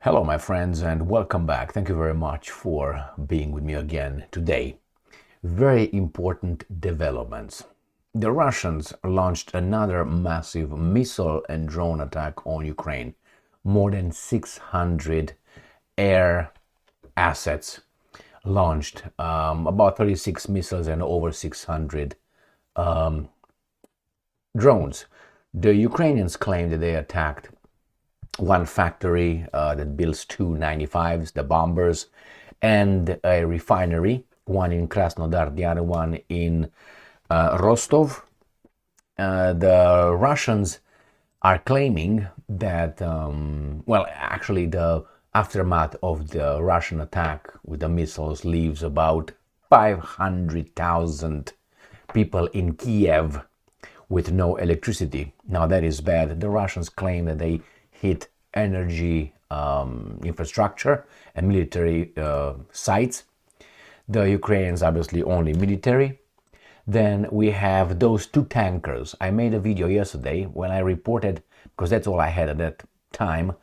Hello, my friends, and welcome back. Thank you very much for being with me again today. Very important developments. The Russians launched another massive missile and drone attack on Ukraine. More than 600 air assets launched, about 36 missiles and over 600 drones. The Ukrainians claim that they attacked one factory that builds Tu-95s, the bombers, and a refinery, one in Krasnodar, the other one in Rostov. The Russians are claiming that, actually the aftermath of the Russian attack with the missiles leaves about 500,000 people in Kyiv with no electricity. Now that is bad. The Russians claim that they hit energy infrastructure and military sites. The Ukrainians obviously only military. Then we have those two tankers. I made a video yesterday when I reported, because that's all I had at that time,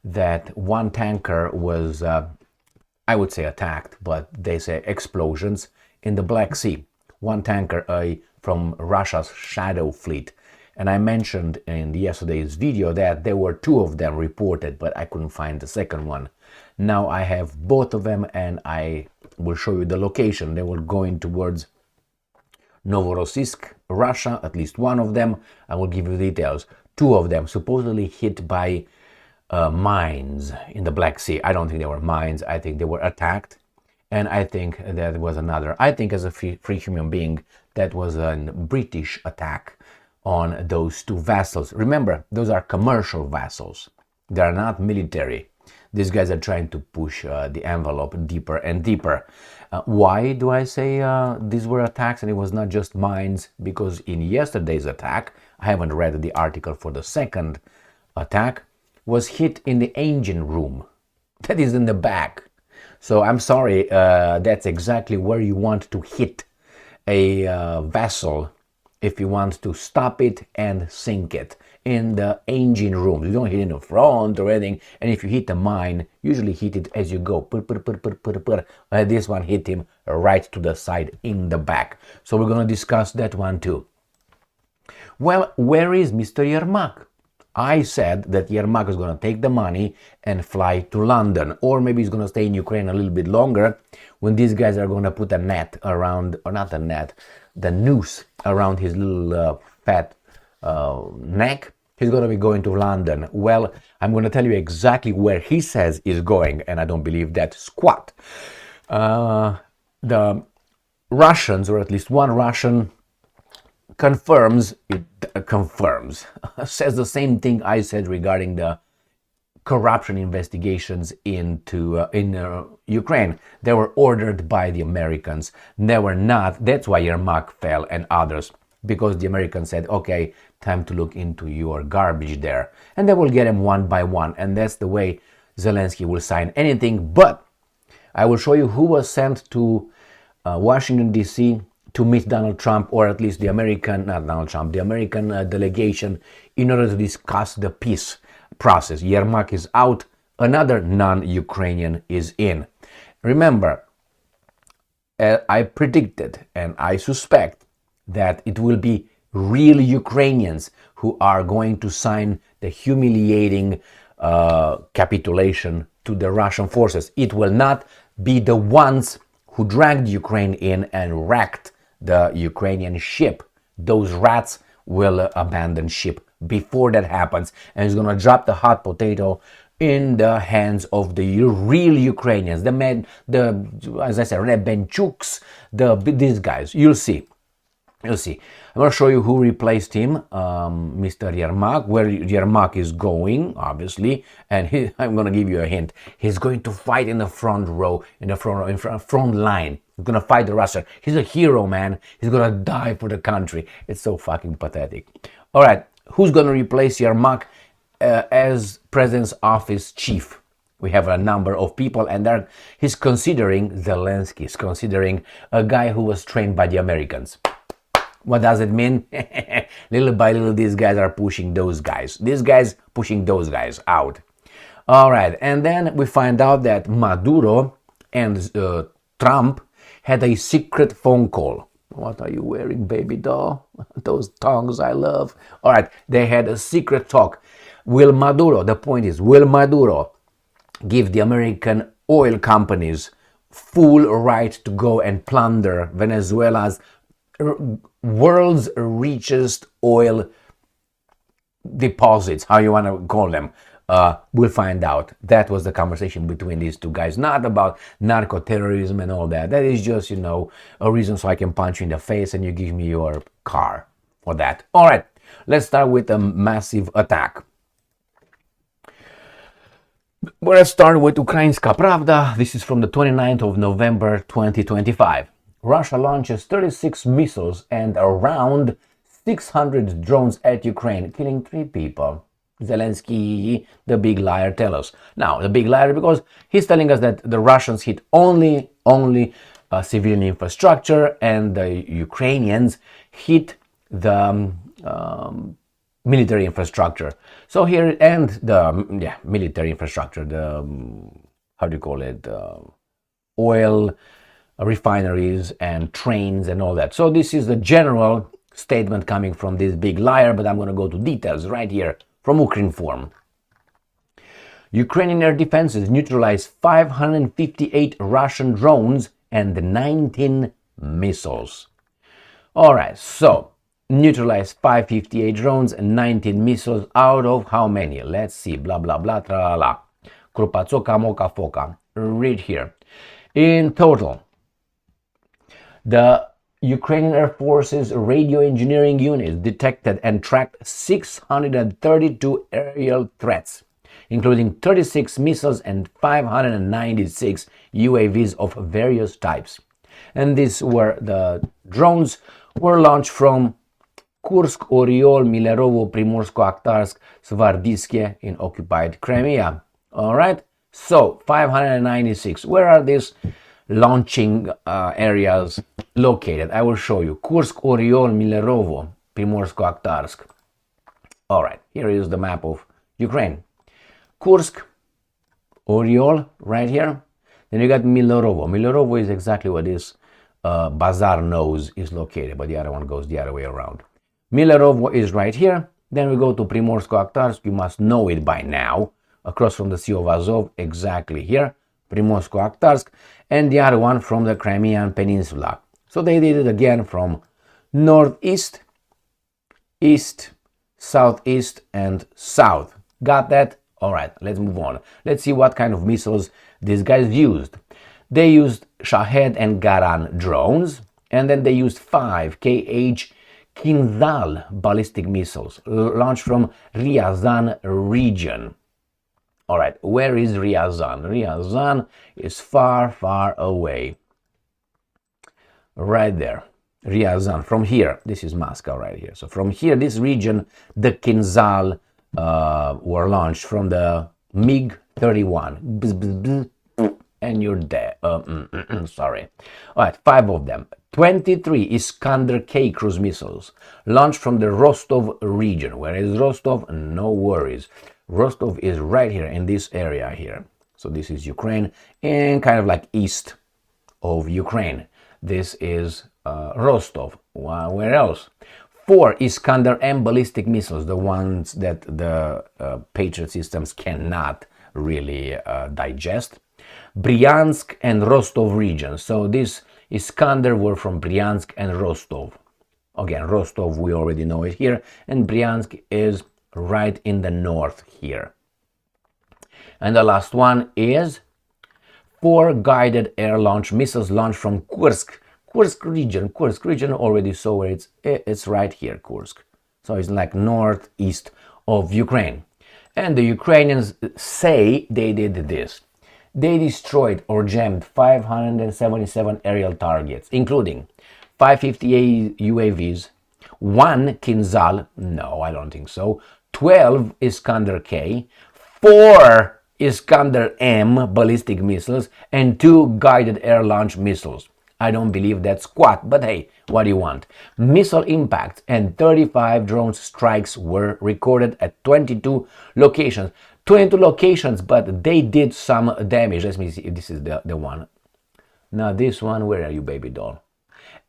that one tanker was, I would say attacked, but they say explosions in the Black Sea. One tanker from Russia's Shadow Fleet. And I mentioned in yesterday's video that there were two of them reported, but I couldn't find the second one. Now I have both of them, and I will show you the location. They were going towards Novorossiysk, Russia, at least one of them. I will give you details. Two of them supposedly hit by mines in the Black Sea. I don't think they were mines. I think they were attacked. And I think that was another. I think as a free human being, that was a British attack on those two vessels. Remember, those are commercial vessels. They are not military. These guys are trying to push the envelope deeper and deeper. Why do I say these were attacks and it was not just mines? Because in yesterday's attack, I haven't read the article for the second attack, was hit in the engine room. That is in the back. So I'm sorry, that's exactly where you want to hit a vessel if you want to stop it and sink it, in the engine room. You don't hit in the front or anything, and if you hit the mine, usually hit it as you go. This one hit him right to the side in the back. So we're going to discuss that one too. Well, where is Mr. Yermak? I said that Yermak is going to take the money and fly to London, or maybe he's going to stay in Ukraine a little bit longer when these guys are going to put a net around, or not a net, the noose around his little fat neck. He's going to be going to London. Well, I'm going to tell you exactly where he says he's going, and I don't believe that squat. The Russians, or at least one Russian, says the same thing I said regarding the corruption investigations in Ukraine. They were ordered by the Americans. They were not. That's why Yermak fell and others, because the Americans said, okay, time to look into your garbage there. And they will get them one by one. And that's the way Zelensky will sign anything. But I will show you who was sent to Washington, D.C. to meet Donald Trump, or at least the American delegation, in order to discuss the peace process. Yermak is out, another non-Ukrainian is in. Remember, I predicted and I suspect that it will be real Ukrainians who are going to sign the humiliating capitulation to the Russian forces. It will not be the ones who dragged Ukraine in and wrecked the Ukrainian ship. Those rats will abandon ship before that happens, and it's going to drop the hot potato in the hands of the real Ukrainians, as I said, Medvedchuks, these guys. You'll see. I'm going to show you who replaced him, Mr. Yermak, where Yermak is going, obviously, and I'm going to give you a hint. He's going to fight in the front row, in the front line. He's going to fight the Russia. He's a hero, man. He's going to die for the country. It's so fucking pathetic. All right, who's going to replace Yermak as President's office chief? We have a number of people, and he's considering Zelensky. He's considering a guy who was trained by the Americans. What does it mean? Little by little, these guys are pushing those guys. These guys pushing those guys out. All right, and then we find out that Maduro and Trump had a secret phone call. What are you wearing, baby doll? Those tongues I love. All right, they had a secret talk. The point is, will Maduro give the American oil companies full right to go and plunder Venezuela's world's richest oil deposits, how you want to call them? We'll find out. That was the conversation between these two guys, not about narco-terrorism and all that. That is just, a reason so I can punch you in the face and you give me your car for that. All right, let's start with a massive attack. Let's start with Ukrainska Pravda. This is from the 29th of November 2025. Russia launches 36 missiles and around 600 drones at Ukraine, killing 3 people. Zelensky, the big liar, tell us. Now, the big liar, because he's telling us that the Russians hit only civilian infrastructure and the Ukrainians hit the military infrastructure. So here, and the military infrastructure, the how do you call it, oil refineries and trains and all that. So this is the general statement coming from this big liar, but I'm going to go to details right here from Ukrinform. Ukrainian air defenses neutralized 558 Russian drones and 19 missiles. All right, so neutralized 558 drones and 19 missiles out of how many? Let's see, blah, blah, blah, tra la la. Krupatsoka, moka, foka. Read here. In total, the Ukrainian Air Force's radio engineering unit detected and tracked 632 aerial threats, including 36 missiles and 596 UAVs of various types. And these were the drones were launched from Kursk, Oriol, Milerovo, Primorsko-Akhtarsk, Svyrydenko in occupied Crimea. All right, so 596. Where are these launching areas located? I will show you. Kursk, Oriol, Milerovo, Primorsko-Akhtarsk. All right, here is the map of Ukraine. Kursk, Oriol, right here. Then you got Milerovo. Milerovo is exactly where this bazaar nose is located, but the other one goes the other way around. Milerovo is right here. Then we go to Primorsko-Akhtarsk. You must know it by now. Across from the Sea of Azov, exactly here. Primorsko-Akhtarsk, and the other one from the Crimean Peninsula. So they did it again from northeast, east, southeast, and south. Got that? All right, let's move on. Let's see what kind of missiles these guys used. They used Shahed and Garan drones, and then they used 5 Kh Kinzhal ballistic missiles launched from Ryazan region. All right, where is Ryazan? Ryazan is far, far away. Right there. Ryazan. From here, this is Moscow right here. So from here, this region, the Kinzhal were launched from the MiG-31. And you're dead. Sorry. All right, 5 of them. 23 Iskander-K cruise missiles launched from the Rostov region. Where is Rostov? No worries. Rostov is right here in this area here. So this is Ukraine and kind of like east of Ukraine. This is Rostov. Where else? 4 Iskander-M ballistic missiles, the ones that the Patriot systems cannot really digest. Bryansk and Rostov region. So this Iskander were from Bryansk and Rostov. Again, Rostov, we already know it here, and Bryansk is right in the north here. And the last one is 4 guided air launch missiles launched from Kursk. Kursk region already saw where it's right here, Kursk. So it's like northeast of Ukraine. And the Ukrainians say they did this. They destroyed or jammed 577 aerial targets, including 558 UAVs, 1 Kinzhal, no, I don't think so, 12 Iskander-K, 4 Iskander-M ballistic missiles, and 2 guided air launch missiles. I don't believe that's squat, but hey, what do you want? Missile impacts and 35 drone strikes were recorded at 22 locations. 22 locations, but they did some damage. Let me see if this is the one. Now this one, where are you, baby doll?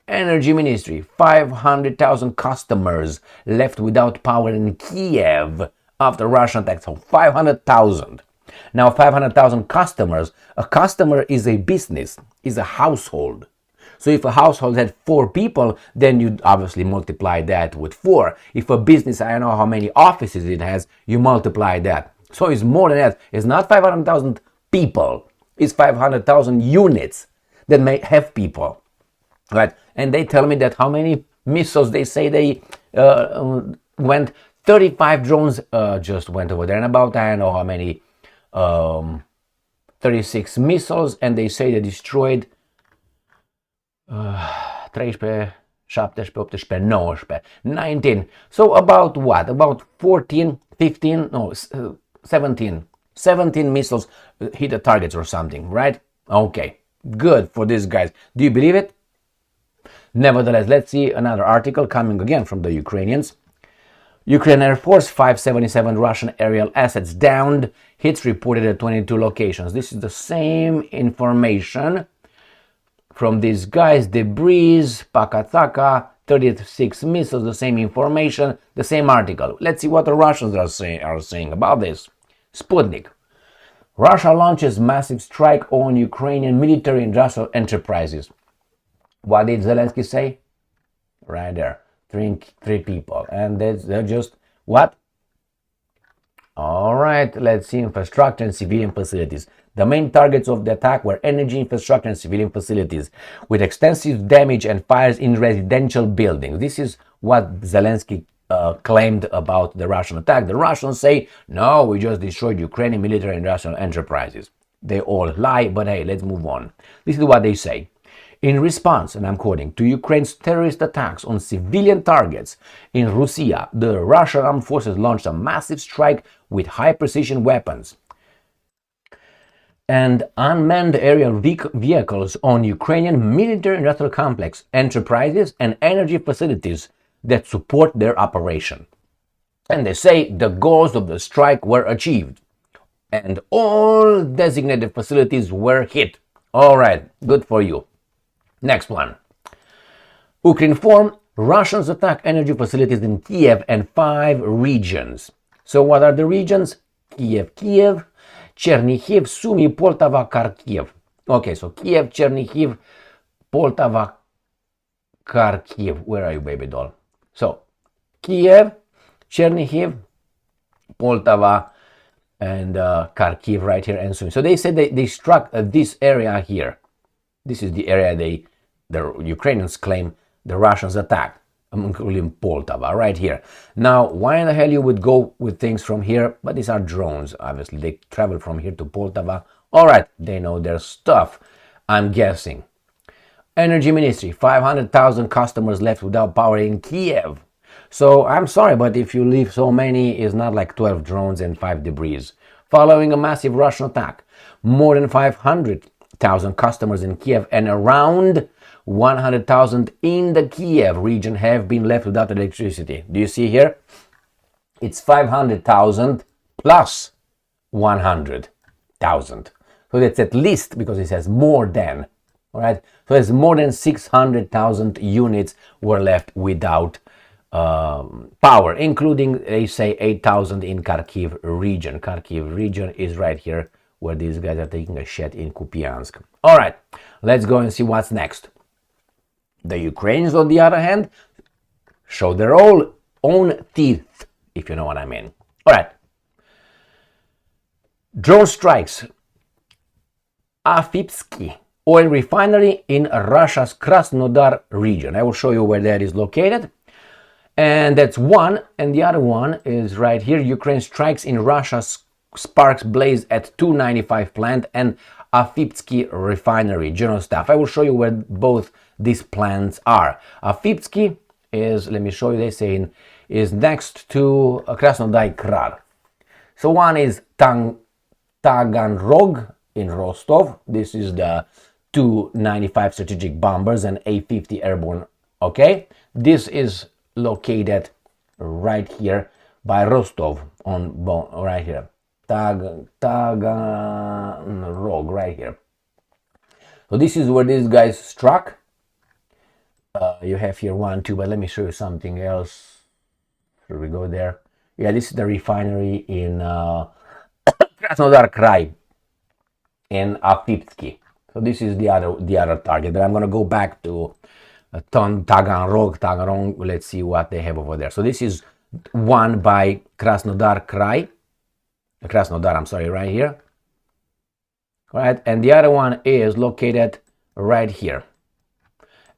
Energy Ministry, 500,000 customers left without power in Kyiv after Russian attack. So 500,000. Now 500,000 customers. A customer is a business, is a household. So if a household had 4 people, then you obviously multiply that with 4. If a business, I don't know how many offices it has, you multiply that. So it's more than that. It's not 500,000 people. It's 500,000 units that may have people. Right? And they tell me that how many missiles they say they went. 35 drones just went over there, and about I don't know how many 36 missiles, and they say they destroyed 13, 17, 18, 19, 19. So about what? About 14, 15, no, 17 missiles hit the targets or something, right? Okay, good for these guys. Do you believe it? Nevertheless, let's see another article coming again from the Ukrainians. Ukraine Air Force, 577 Russian aerial assets downed, hits reported at 22 locations. This is the same information from these guys. Debris, Pakataka, 36 missiles, the same information, the same article. Let's see what the Russians are saying about this. Sputnik. Russia launches massive strike on Ukrainian military industrial enterprises. What did Zelensky say? Right there. Three people. And they're just what? All right, let's see. Infrastructure and civilian facilities. The main targets of the attack were energy infrastructure and civilian facilities, with extensive damage and fires in residential buildings. This is what Zelensky claimed about the Russian attack. The Russians say, no, we just destroyed Ukrainian military industrial enterprises. They all lie, but hey, let's move on. This is what they say. In response, and I'm quoting, to Ukraine's terrorist attacks on civilian targets in Russia, the Russian armed forces launched a massive strike with high-precision weapons and unmanned aerial vehicles on Ukrainian military-industrial complex, enterprises, and energy facilities that support their operation. And they say the goals of the strike were achieved, and all designated facilities were hit. All right, good for you. Next one. Ukrinform, Russians attack energy facilities in Kyiv and 5 regions. So what are the regions? Kyiv, Chernihiv, Sumy, Poltava, Kharkiv. Okay, so Kyiv, Chernihiv, Poltava, Kharkiv. Where are you, baby doll? So Kyiv, Chernihiv, Poltava, and Kharkiv right here, and Sumy. So they said they struck this area here. This is the area the Ukrainians claim the Russians attacked, including Poltava, right here. Now, why in the hell you would go with things from here? But these are drones, obviously. They travel from here to Poltava. All right, they know their stuff, I'm guessing. Energy Ministry, 500,000 customers left without power in Kyiv. So, I'm sorry, but if you leave so many, it's not like 12 drones and 5 debris. Following a massive Russian attack, more than 500,000 customers in Kyiv and around 100,000 in the Kyiv region have been left without electricity. Do you see here? It's 500,000 plus 100,000. So that's at least, because it says more than. All right. So it's more than 600,000 units were left without power, including, they say, 8,000 in Kharkiv region. Kharkiv region is right here where these guys are taking a shit in Kupiansk. All right, let's go and see what's next. The Ukrainians, on the other hand, show their own teeth, if you know what I mean. All right. Drone strikes. Afipsky oil refinery in Russia's Krasnodar region. I will show you where that is located. And that's one. And the other one is right here. Ukraine strikes in Russia's sparks blaze at 295 plant and Afipsky refinery. General staff. I will show you where both these plants are. Afipsky is, let me show you, they say, is next to Krasnodar. So one is Taganrog in Rostov. This is the 295 strategic bombers and A-50 airborne. Okay, this is located right here by Rostov on right here. Taganrog, right here. So this is where these guys struck. You have here 1, 2, but let me show you something else. Here we go there. Yeah, this is the refinery in Krasnodar Krai in Afipsky. So this is the other target. But I'm gonna go back to Taganrog. Let's see what they have over there. So this is one by Krasnodar Krai. Krasnodar, I'm sorry, right here. Right, and the other one is located right here.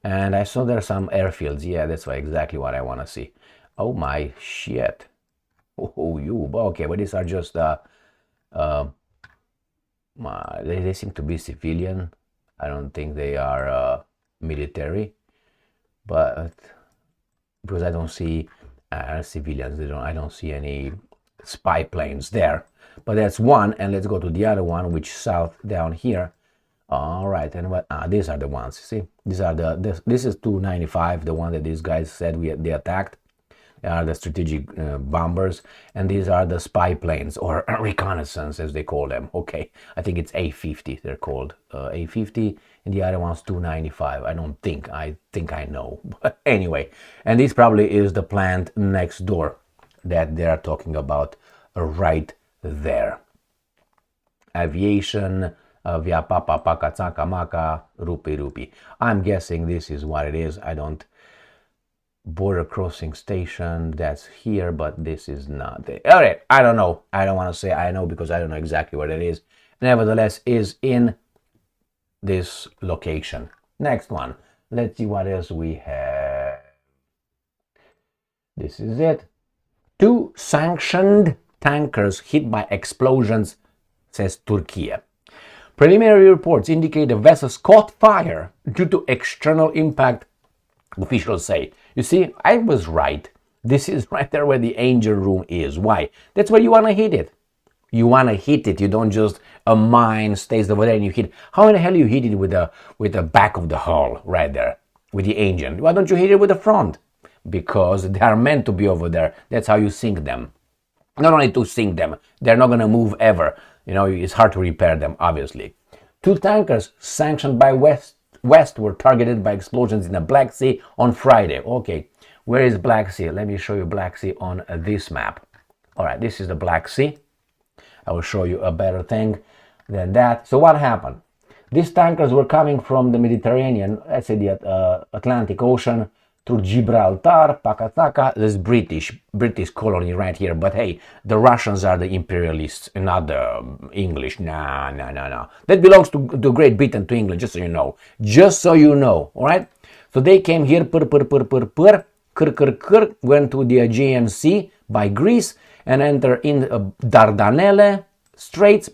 And I saw there some airfields. Yeah, that's exactly what I want to see. Oh my shit. Oh, you. Okay, but these are just they seem to be civilian. I don't think they are military, but because I don't see civilians, I don't see any spy planes there. But that's one, and let's go to the other one, which is south down here. All right, and what? These are the ones. See, these are this is 295, the one that these guys said they attacked. They are the strategic bombers, and these are the spy planes, or reconnaissance as they call them. Okay, I think it's A50. They're called A50, and the other one's 295. I think I know, but anyway, and this probably is the plant next door that they are talking about right there. Aviation. Via papa paka tsaka maka rupi. I'm guessing this is what it is. I don't. Border crossing station, that's here, but this is not there. All right, I don't know. I don't want to say I know because I don't know exactly what it is. Nevertheless, is in this location. Next one. Let's see what else we have. This is it. 2 sanctioned tankers hit by explosions, says Türkiye. Preliminary reports indicate the vessels caught fire due to external impact, officials say. You see, I was right. This is right there where the engine room is. Why? That's where you want to hit it. You want to hit it. You don't just, a mine stays over there and you hit. How in the hell you hit it with the back of the hull right there, with the engine? Why don't you hit it with the front? Because they are meant to be over there. That's how you sink them. Not only to sink them, they're not going to move ever. You know, it's hard to repair them, obviously. 2 tankers sanctioned by West were targeted by explosions in the Black Sea on Friday. Okay, where is Black Sea? Let me show you Black Sea on this map. All right, this is the Black Sea. I will show you a better thing than that. So what happened? These tankers were coming from the Mediterranean, let's say the Atlantic Ocean, through Gibraltar, Pakataka, this British colony right here. But hey, the Russians are the imperialists, not the English. No. That belongs to Great Britain, to England, just so you know. Just so you know, all right? So they came here, went to the Aegean Sea by Greece and entered in Dardanelles Straits,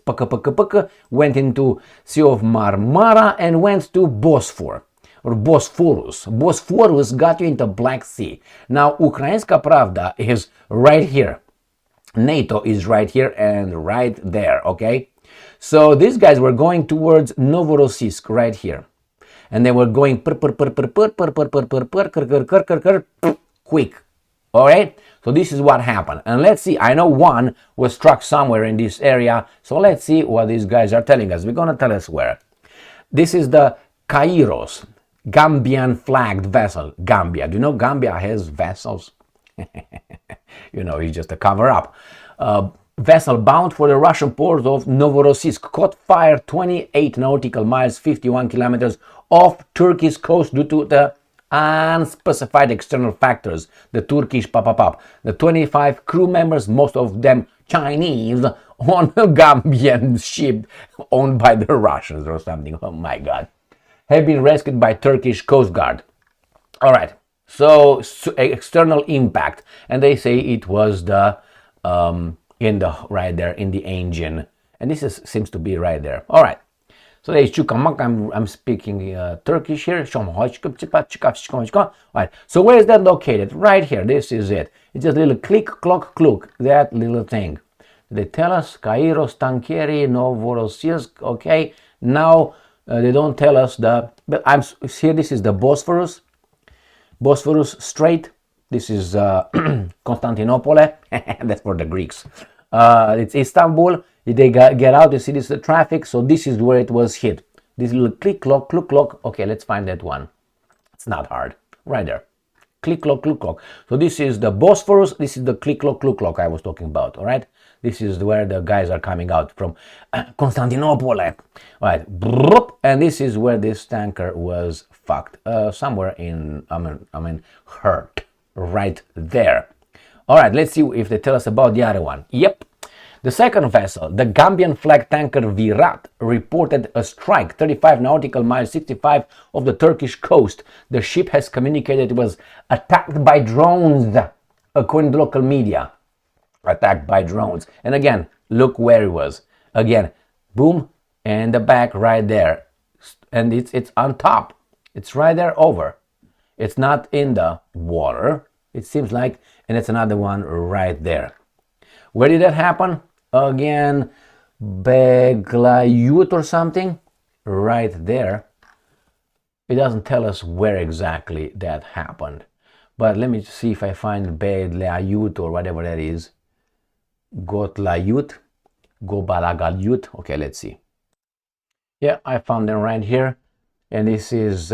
went into Sea of Marmara and went to Bosphor. Or Bosphorus. Bosphorus got you into Black Sea. Now, Ukrainska Pravda is right here. NATO is right here and right there, okay? So these guys were going towards Novorossiysk right here. And they were going quick. All right? So this is what happened. And let's see. I know one was struck somewhere in this area. So let's see what these guys are telling us. We're going to tell us where. This is the Kairos. Gambian flagged vessel. Gambia. Do you know Gambia has vessels? You know, it's just a cover up. Vessel bound for the Russian port of Novorossiysk caught fire 28 nautical miles, 51 kilometers off Turkey's coast due to the unspecified external factors. The Turkish the 25 crew members, most of them Chinese, on a Gambian ship owned by the Russians or something. Oh my God. Have been rescued by Turkish Coast Guard. All right, so external impact, and they say it was the right there in the engine, and this seems to be right there. All right, so there's Chukamak. I'm speaking Turkish here. All right, so where is that located? Right here. This is it. It's just a little click, clock, cluck. That little thing. They tell us Kairos Tankeri Novorossiysk. Okay, now. They don't tell us but I'm here. This is the Bosphorus Strait. This is Constantinople. That's for the Greeks. It's Istanbul. They get out, you see this the traffic, so this is where it was hit. This little click clock, click clock. Okay, let's find that one. It's not hard. Right there. Click clock, click clock. So this is the Bosphorus, this is the click clock I was talking about, all right? This is where the guys are coming out from Constantinople. All right, and this is where this tanker was fucked. Somewhere in, hurt, right there. All right, let's see if they tell us about the other one. Yep. The second vessel, the Gambian flag tanker Virat, reported a strike 35 nautical miles 65 of the Turkish coast. The ship has communicated it was attacked by drones, according to local media. Attacked by drones. And again, look where it was. Again, boom, and the back right there. And it's on top. It's right there over. It's not in the water, it seems like, and it's another one right there. Where did that happen? Again, Beglayut or something, right there. It doesn't tell us where exactly that happened. But let me see if I find Beglayut or whatever that is. Gotlayut, Gobalagalyut. Okay, let's see. Yeah, I found them right here. And this is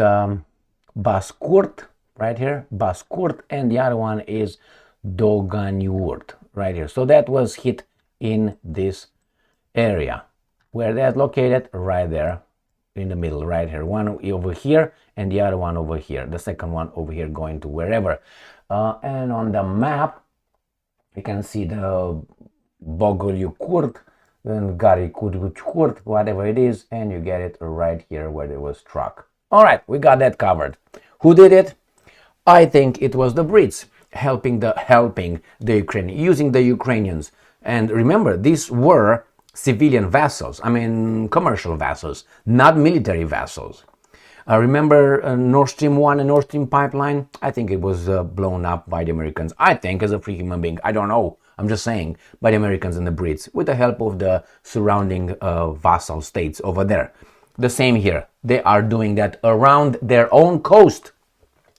Baskurt, right here. Baskurt, and the other one is Doganyurt, right here. So that was hit in this area. Where that's located? Right there in the middle, right here. One over here and the other one over here. The second one over here going to wherever. And on the map, you can see the Bogolyukurt, then Garikudukurt, whatever it is, and you get it right here where it was struck. All right, we got that covered. Who did it? I think it was the Brits helping the Ukraine, using the Ukrainians. And remember, these were civilian vessels, commercial vessels, not military vessels. Remember Nord Stream 1 and Nord Stream pipeline? I think it was blown up by the Americans. I think, as a free human being, I don't know, I'm just saying, by the Americans and the Brits, with the help of the surrounding vassal states over there. The same here. They are doing that around their own coast.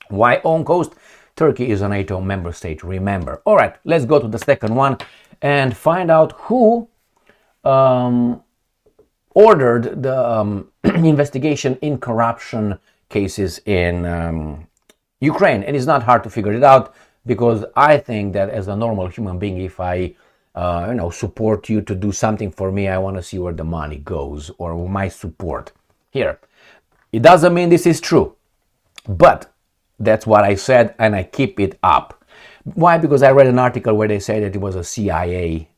Why own coast? Turkey is a NATO member state, remember. All right, let's go to the second one and find out who ordered the investigation in corruption cases in Ukraine. And it's not hard to figure it out, because I think that as a normal human being, if I support you to do something for me, I want to see where the money goes, or my support. Here, it doesn't mean this is true, but that's what I said, and I keep it up. Why? Because I read an article where they say that it was a CIA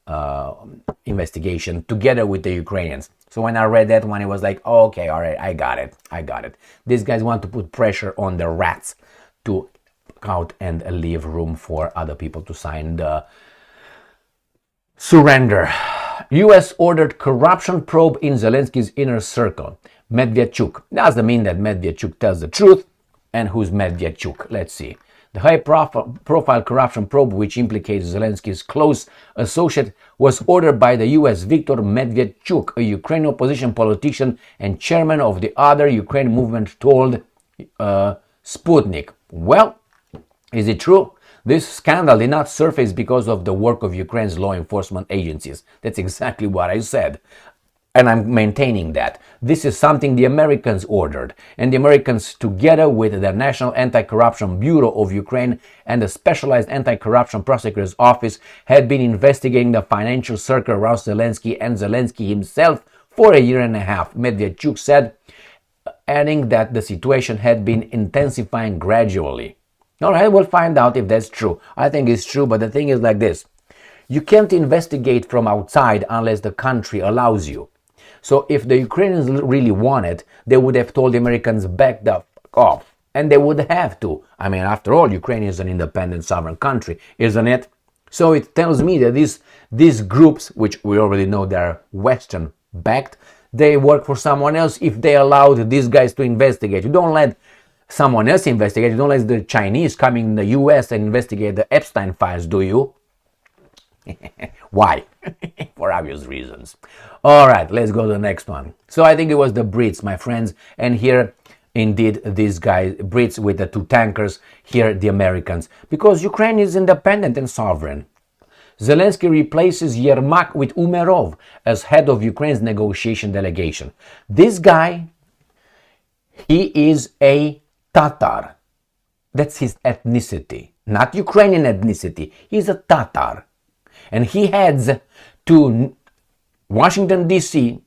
investigation together with the Ukrainians. So when I read that one, it was like, oh, okay, all right, I got it. These guys want to put pressure on the rats to out and leave room for other people to sign the surrender. US ordered corruption probe in Zelensky's inner circle. Medvedchuk. Doesn't mean that Medvedchuk tells the truth. And who's Medvedchuk? Let's see. The high-profile corruption probe, which implicates Zelensky's close associate, was ordered by the US Viktor Medvedchuk, a Ukrainian opposition politician and chairman of the Other Ukraine movement, told Sputnik. Well, is it true? This scandal did not surface because of the work of Ukraine's law enforcement agencies. That's exactly what I said. And I'm maintaining that. This is something the Americans ordered. And the Americans, together with the National Anti-Corruption Bureau of Ukraine and the Specialized Anti-Corruption Prosecutor's Office, had been investigating the financial circle around Zelensky and Zelensky himself for a year and a half, Medvedchuk said, adding that the situation had been intensifying gradually. All right, we'll find out if that's true. I think it's true, but the thing is like this. You can't investigate from outside unless the country allows you. So if the Ukrainians really wanted, they would have told the Americans back the fuck off. And they would have to. After all, Ukraine is an independent sovereign country, isn't it? So it tells me that these groups, which we already know they're Western-backed, they work for someone else if they allowed these guys to investigate. You don't let someone else investigate. You don't let the Chinese come in the US and investigate the Epstein files, do you? Why? For obvious reasons. All right, let's go to the next one. So I think it was the Brits, my friends, and here indeed these guys, Brits with the two tankers, here the Americans, because Ukraine is independent and sovereign. Zelensky replaces Yermak with Umerov as head of Ukraine's negotiation delegation. This guy, he is a Tatar. That's his ethnicity, not Ukrainian ethnicity. He's a Tatar. And he heads to Washington, D.C.,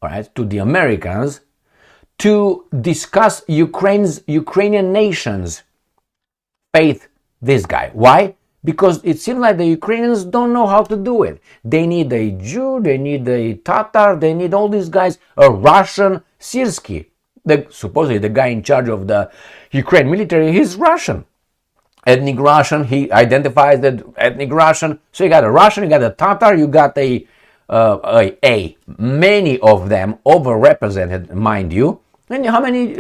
all right, to the Americans, to discuss Ukrainian nation's faith, this guy. Why? Because it seems like the Ukrainians don't know how to do it. They need a Jew, they need a Tatar, they need all these guys, a Russian, Svyrydenko. Supposedly the guy in charge of the Ukraine military, he's Russian. Ethnic Russian, he identifies that ethnic Russian. So you got a Russian, you got a Tatar, you got many of them overrepresented, mind you. And how many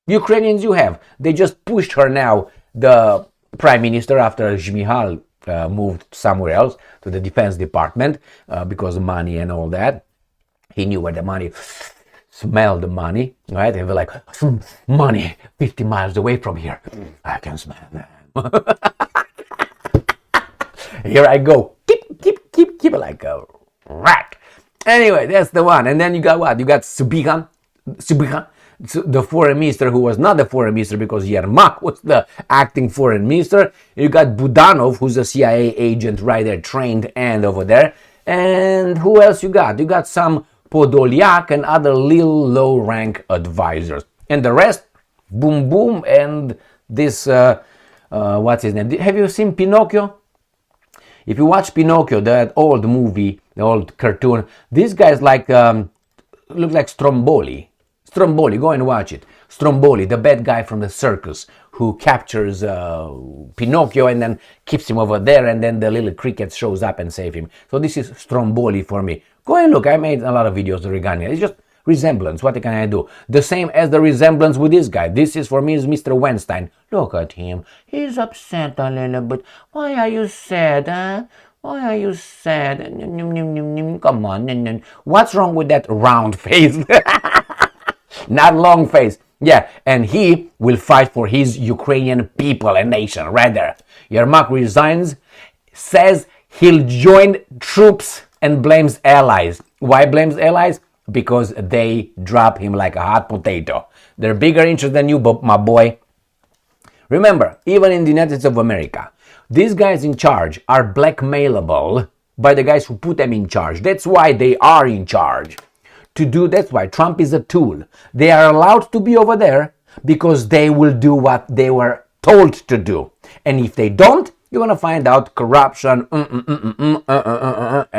Ukrainians you have? They just pushed her now, the prime minister, after Zhmyhal moved somewhere else to the defense department because of money and all that. He knew where the money, smelled the money, right? They were like, money 50 miles away from here. I can smell that. Here I go. Keep it like a rat. Anyway, that's the one. And then you got what? You got Svyrydenko, the foreign minister, who was not the foreign minister because Yermak was the acting foreign minister. You got Budanov, who's a CIA agent right there, trained and over there. And who else you got? You got some Podolyak and other little low-rank advisors. And the rest, boom, boom, and this, what's his name? Have you seen Pinocchio? If you watch Pinocchio, that old movie, the old cartoon, this guy's like, look like Stromboli. Stromboli, go and watch it. Stromboli, the bad guy from the circus who captures Pinocchio and then keeps him over there, and then the little cricket shows up and saves him. So this is Stromboli for me. Go and look. I made a lot of videos regarding it. It's just resemblance. What can I do? The same as the resemblance with this guy. This is for me is Mr. Weinstein. Look at him. He's upset a little bit. Why are you sad, huh? Why are you sad? Come on. What's wrong with that round face? Not long face. Yeah, and he will fight for his Ukrainian people and nation right there. Yermak resigns, says he'll join troops and blames allies. Why blames allies? Because they drop him like a hot potato. They're bigger interested than you, my boy. Remember, even in the United States of America, these guys in charge are blackmailable by the guys who put them in charge. That's why they are in charge. That's why Trump is a tool. They are allowed to be over there because they will do what they were told to do. And if they don't, you're going to find out corruption, and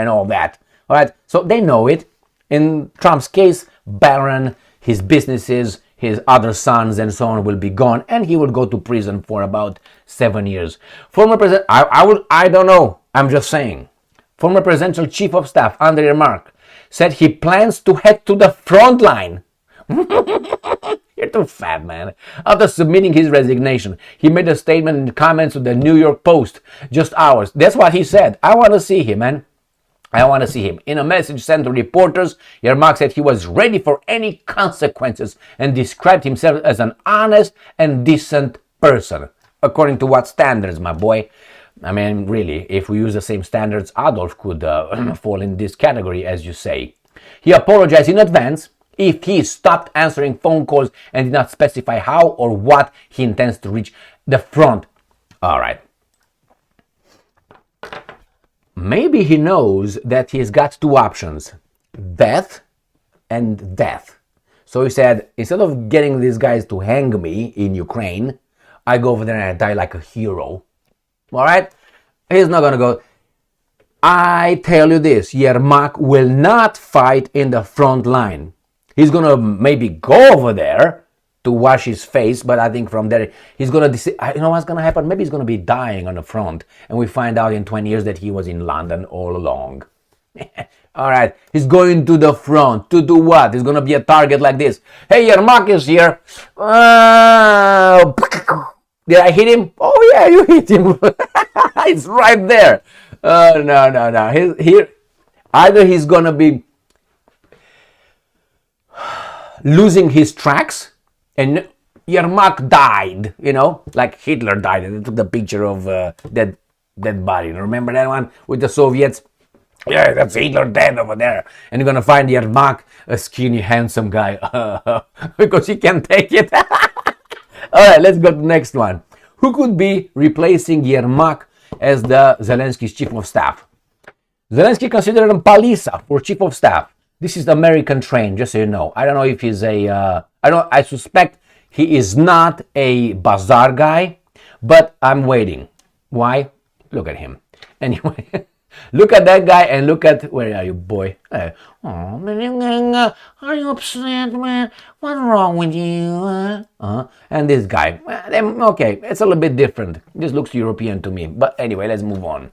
all that. All right? So they know it. In Trump's case, Barron, his businesses, his other sons and so on will be gone, and he will go to prison for about 7 years. Former president, I don't know, I'm just saying. Former presidential chief of staff, Andriy Yermak, said he plans to head to the front line. You're too fat, man. After submitting his resignation, he made a statement in comments to the New York Post just hours. That's what he said. I want to see him, man. I want to see him. In a message sent to reporters, Yermak said he was ready for any consequences and described himself as an honest and decent person. According to what standards, my boy? I mean, really, if we use the same standards, Adolf could fall in this category, as you say. He apologized in advance if he stopped answering phone calls and did not specify how or what he intends to reach the front. All right. Maybe he knows that he's got two options, death and death. So he said, instead of getting these guys to hang me in Ukraine, I go over there and I die like a hero. All right? He's not going to go. I tell you this, Yermak will not fight in the front line. He's going to maybe go over there to wash his face, but I think from there, he's going to, you know what's going to happen? Maybe he's going to be dying on the front, and we find out in 20 years that he was in London all along. All right, he's going to the front. To do what? He's going to be a target like this. Hey, Yermak is here. Did I hit him? Oh, yeah, you hit him. It's right there. No. He's here. Either he's going to be losing his tracks, and Yermak died, you know, like Hitler died. And they took the picture of that dead body. Remember that one with the Soviets? Yeah, that's Hitler dead over there. And you're gonna find Yermak, a skinny, handsome guy, because he can take it. Alright, let's go to the next one. Who could be replacing Yermak as the Zelensky's chief of staff? Zelensky considered him Palisa for chief of staff. This is the American train, just so you know. I don't know if he's I suspect he is not a bazaar guy, but I'm waiting. Why? Look at him. Anyway, look at that guy and look at, where are you, boy? Oh, are you upset, man? What's wrong with you? And this guy, okay, it's a little bit different. This looks European to me. But anyway, let's move on.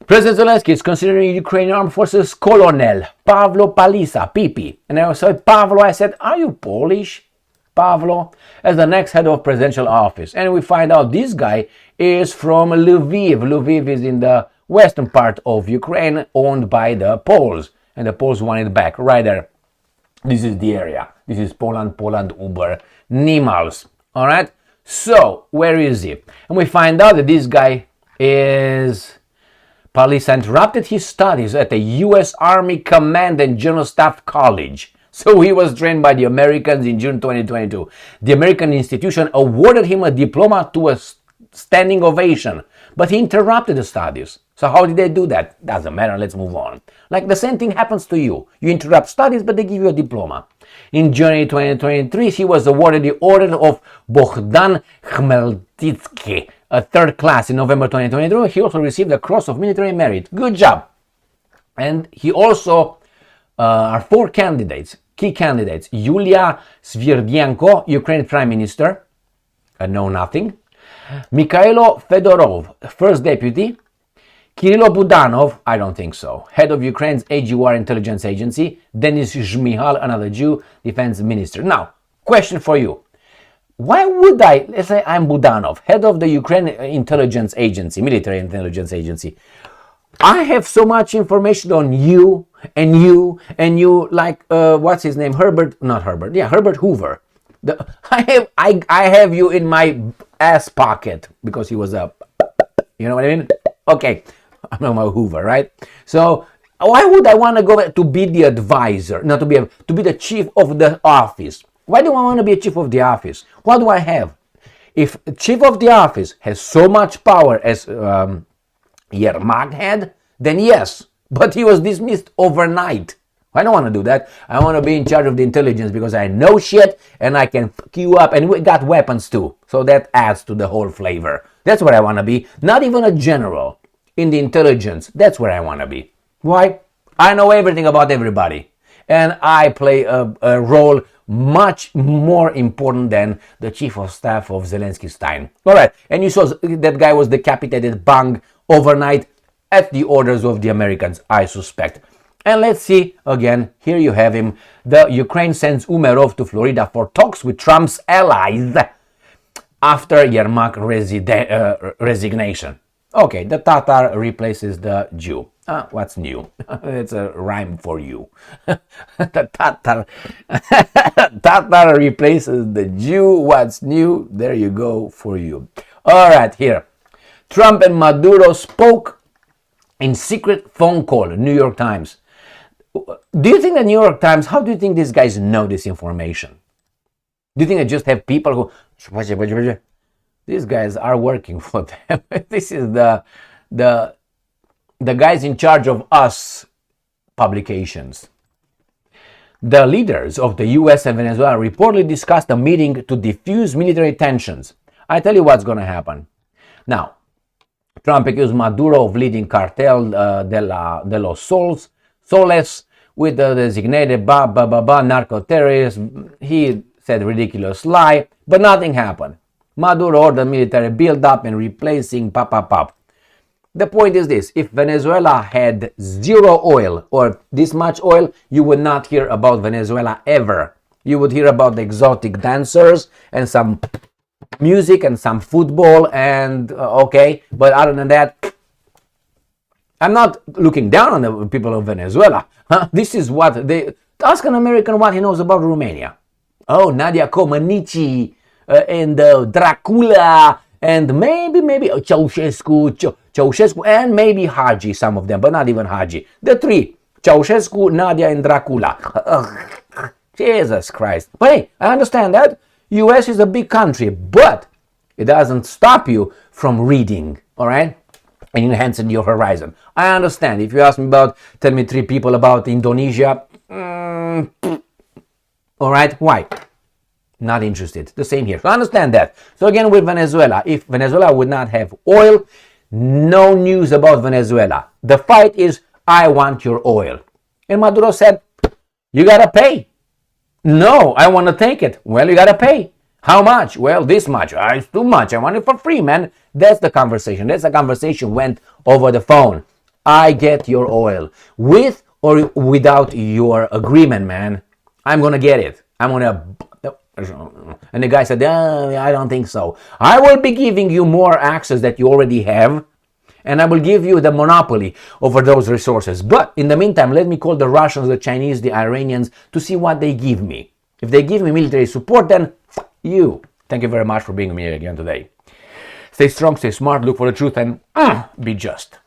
President Zelensky is considering Ukrainian Armed Forces Colonel Pavlo Palisa, PP. And I saw Pavlo, I said, are you Polish, Pavlo? As the next head of presidential office. And we find out this guy is from Lviv. Lviv is in the western part of Ukraine, owned by the Poles. And the Poles want it back, right there. This is the area. This is Poland über niemals. Alright? So, where is he? And we find out that this guy is... Palisa interrupted his studies at the US Army Command and General Staff College. So he was trained by the Americans in June 2022. The American institution awarded him a diploma to a standing ovation, but he interrupted the studies. So how did they do that? Doesn't matter, let's move on. Like the same thing happens to you. You interrupt studies, but they give you a diploma. In January 2023, he was awarded the Order of Bohdan Khmelnytsky, a third class. In November 2023, he also received the Cross of Military Merit. Good job. And he also are four candidates, key candidates. Yulia Svyrydenko, Ukraine Prime Minister, know nothing. Mikhailo Fedorov, First Deputy. Kirilo Budanov, I don't think so, head of Ukraine's AGR intelligence agency. Denis Shmyhal, another Jew, defense minister. Now, question for you. Why would let's say I'm Budanov, head of the Ukraine intelligence agency, military intelligence agency. I have so much information on you, like, what's his name? Herbert Hoover. I have you in my ass pocket, because he was a, you know what I mean? Okay, I'm talking about Hoover, right? So, why would I want to go to be the advisor, not to be the chief of the office? Why do I want to be a chief of the office? What do I have? If chief of the office has so much power as Yermak had, then yes. But he was dismissed overnight. I don't want to do that. I want to be in charge of the intelligence because I know shit and I can fuck you up. And we got weapons too. So that adds to the whole flavor. That's what I want to be. Not even a general in the intelligence. That's where I want to be. Why? I know everything about everybody. And I play a role much more important than the chief of staff of Zelensky's time. Alright, and you saw that guy was decapitated, bang, overnight at the orders of the Americans, I suspect. And let's see, again, here you have him. The Ukraine sends Umerov to Florida for talks with Trump's allies after Yermak resignation. Okay, the Tatar replaces the Jew. What's new? It's a rhyme for you. The Tatar replaces the Jew. What's new? There you go for you. All right, here. Trump and Maduro spoke in secret phone call, New York Times. Do you think the New York Times, how do you think these guys know this information? Do you think they just have people who... These guys are working for them. This is the guys in charge of US publications. The leaders of the US and Venezuela reportedly discussed a meeting to defuse military tensions. I tell you what's going to happen. Now, Trump accused Maduro of leading cartel de los Soles with the designated narco-terrorist. He said ridiculous lie, but nothing happened. Maduro ordered military build-up and replacing pop. The point is this: if Venezuela had zero oil or this much oil, you would not hear about Venezuela ever. You would hear about the exotic dancers and some music and some football and okay, but other than that, I'm not looking down on the people of Venezuela. This is what they... Ask an American what he knows about Romania. Oh, Nadia Comaneci and Dracula and maybe Ceausescu, and maybe Hagi, some of them, but not even Hagi. The three, Ceausescu, Nadia, and Dracula. Jesus Christ. But hey, I understand that. US is a big country, but it doesn't stop you from reading, all right? And enhancing your horizon. I understand. If you ask me about, tell me 3 people about Indonesia, all right, why? Not interested. The same here. So I understand that. So again with Venezuela, if Venezuela would not have oil, no news about Venezuela. The fight is, I want your oil. And Maduro said, you gotta pay. No, I want to take it. Well, you gotta pay. How much? Well, this much. It's too much. I want it for free, man. That's the conversation. That's the conversation went over the phone. I get your oil. With or without your agreement, man. I'm gonna get it. I'm gonna... And the guy said, I don't think so. I will be giving you more access that you already have, and I will give you the monopoly over those resources. But in the meantime, let me call the Russians, the Chinese, the Iranians to see what they give me. If they give me military support, then you. Thank you very much for being with me again today. Stay strong, stay smart, look for the truth, and be just.